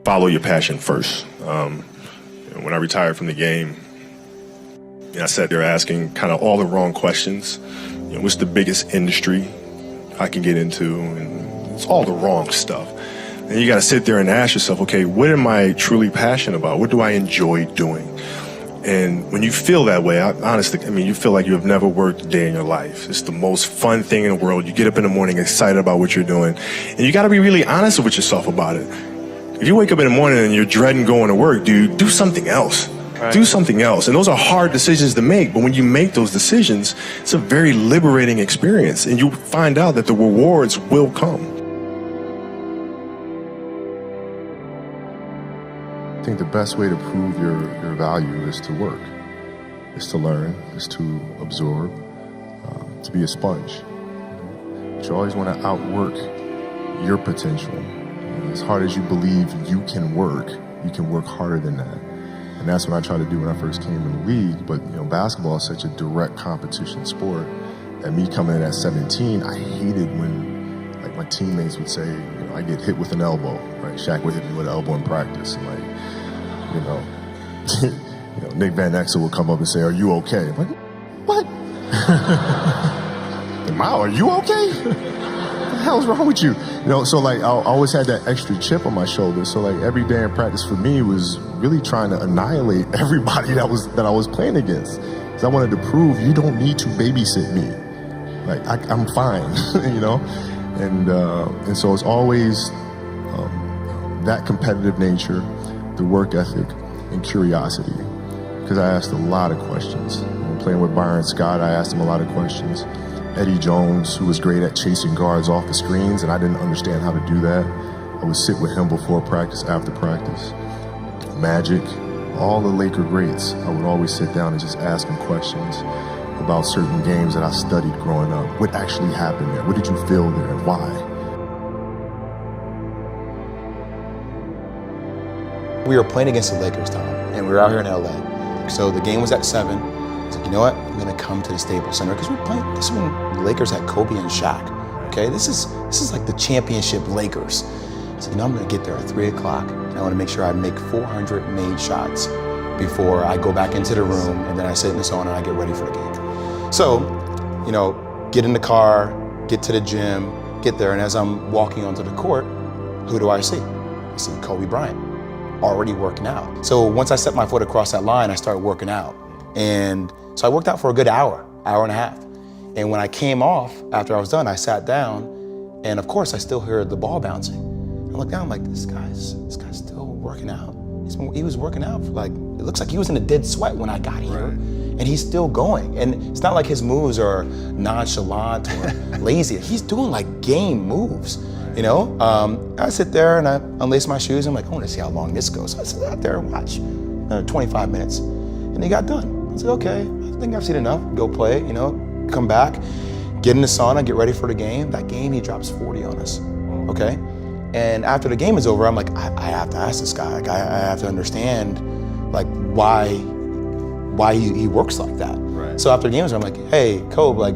follow your passion first. When I retired from the game, I sat there asking kind of all the wrong questions. What's the biggest industry I can get into? And it's all the wrong stuff. And you got to sit there and ask yourself, okay, what am I truly passionate about? What do I enjoy doing? And when you feel that way, honestly, you feel like you have never worked a day in your life. It's the most fun thing in the world. You get up in the morning excited about what you're doing. And you got to be really honest with yourself about it. If you wake up in the morning and you're dreading going to work, dude, do something else. Right. Do something else. And those are hard decisions to make. But when you make those decisions, it's a very liberating experience. And you find out that the rewards will come. I think the best way to prove your value is to work, is to learn, is to absorb, to be a sponge. But you always want to outwork your potential. As hard as you believe you can work harder than that. And that's what I tried to do when I first came in the league. But basketball is such a direct competition sport. And me coming in at 17, I hated when my teammates would say, I get hit with an elbow, right? Shaq would hit me with an elbow in practice. And Nick Van Exel would come up and say, "Are you okay?" I'm like, what? Are you okay? What the hell's wrong with you? So I always had that extra chip on my shoulder. So every day in practice for me was really trying to annihilate everybody that I was playing against. Because I wanted to prove you don't need to babysit me. I'm fine, And so it's always that competitive nature, the work ethic, and curiosity. Because I asked a lot of questions. When playing with Byron Scott, I asked him a lot of questions. Eddie Jones, who was great at chasing guards off the screens, and I didn't understand how to do that. I would sit with him before practice, after practice. Magic, all the Laker greats, I would always sit down and just ask them questions about certain games that I studied growing up. What actually happened there? What did you feel there? Why? We were playing against the Lakers, Tom, and we were out here in LA. So the game was at 7. I was like, you know what? I'm gonna come to the Staples Center because we're playing. This is when the Lakers had Kobe and Shaq. Okay, this is like the championship Lakers. So I'm gonna get there at 3 o'clock. And I want to make sure I make 400 made shots before I go back into the room, and then I sit in the sauna and I get ready for the game. So, get in the car, get to the gym, get there, and as I'm walking onto the court, who do I see? I see Kobe Bryant, already working out. So once I set my foot across that line, I started working out. And so I worked out for a good hour and a half. And when I came off, after I was done, I sat down, and of course I still heard the ball bouncing. I looked down, I'm like, this guy's still working out. He was working out for it looks like he was in a dead sweat when I got here. Right. And he's still going. And it's not like his moves are nonchalant or lazy. He's doing game moves, I sit there and I unlace my shoes. I'm like, I want to see how long this goes. So I sit out there and watch 25 minutes. And he got done. I was like, okay, I think I've seen enough. Go play, come back, get in the sauna, get ready for the game. That game, he drops 40 on us, okay? And after the game is over, I'm like, I have to ask this guy. I have to understand, why he works like that. Right. So after the game is over, I'm like, hey, Kobe,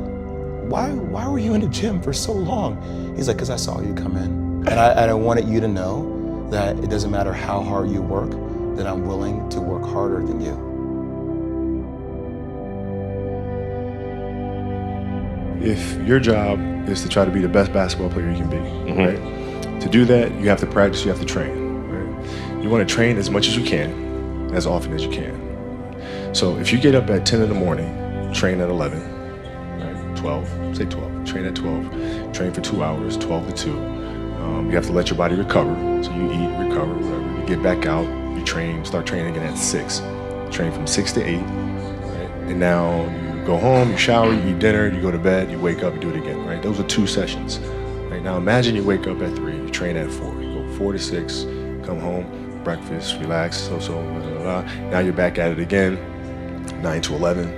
why were you in the gym for so long? He's like, because I saw you come in. And I wanted you to know that it doesn't matter how hard you work, that I'm willing to work harder than you. If your job is to try to be the best basketball player you can be, right? To do that, you have to practice, you have to train, right? You want to train as much as you can, as often as you can. So if you get up at 10 in the morning, train at 11, right? 12, say 12, train at 12, train for 2 hours, 12 to 2. You have to let your body recover. So you eat, recover, whatever. You get back out, you train, start training again at 6. Train from 6 to 8, right? And now you go home, you shower, you eat dinner, you go to bed, you wake up, you do it again, right? Those are 2 sessions. Right? Now imagine you wake up at 3, you train at 4, you go 4 to 6, come home, breakfast, relax, blah, blah, blah. Now you're back at it again, 9 to 11,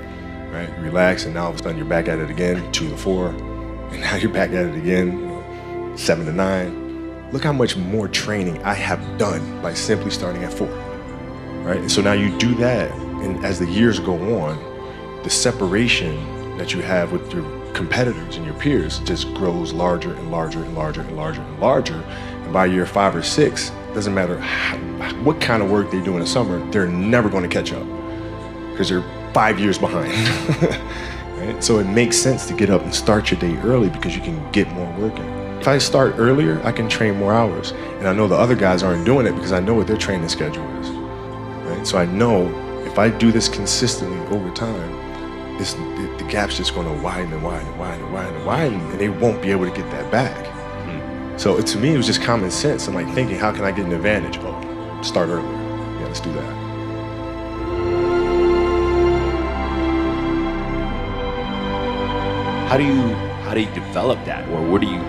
right? Relax, and now all of a sudden you're back at it again, 2 to 4, and now you're back at it again, 7 to 9. Look how much more training I have done by simply starting at 4, right? And so now you do that, and as the years go on, the separation that you have with your competitors and your peers just grows larger and larger and larger and larger and larger. And by year 5 or 6, doesn't matter what kind of work they do in the summer, they're never going to catch up because they're 5 years behind. Right? So it makes sense to get up and start your day early because you can get more work in. If I start earlier, I can train more hours. And I know the other guys aren't doing it because I know what their training schedule is. Right? So I know if I do this consistently over time, the gap's just going to widen and widen and widen and widen and widen, and they won't be able to get that back. So to me, it was just common sense. I'm like thinking, how can I get an advantage? Oh, start earlier. Yeah, let's do that. How do you develop that, or where do you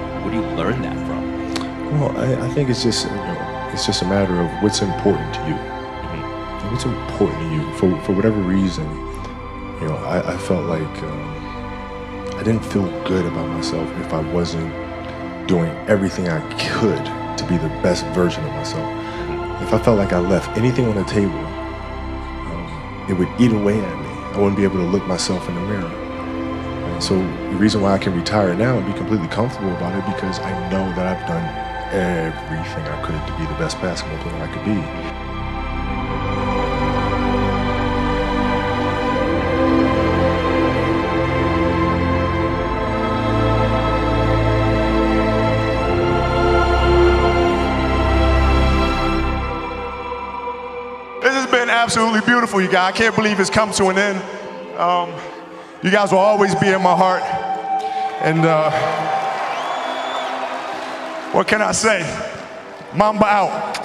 learn that from? Well, I think it's just it's just a matter of what's important to you. What's important to you for whatever reason. I felt like I didn't feel good about myself if I wasn't doing everything I could to be the best version of myself. If I felt like I left anything on the table, it would eat away at me. I wouldn't be able to look myself in the mirror. And so the reason why I can retire now and be completely comfortable about it, because I know that I've done everything I could to be the best basketball player I could be. This has been absolutely beautiful, you guys. I can't believe it's come to an end. You guys will always be in my heart. And what can I say? Mamba out.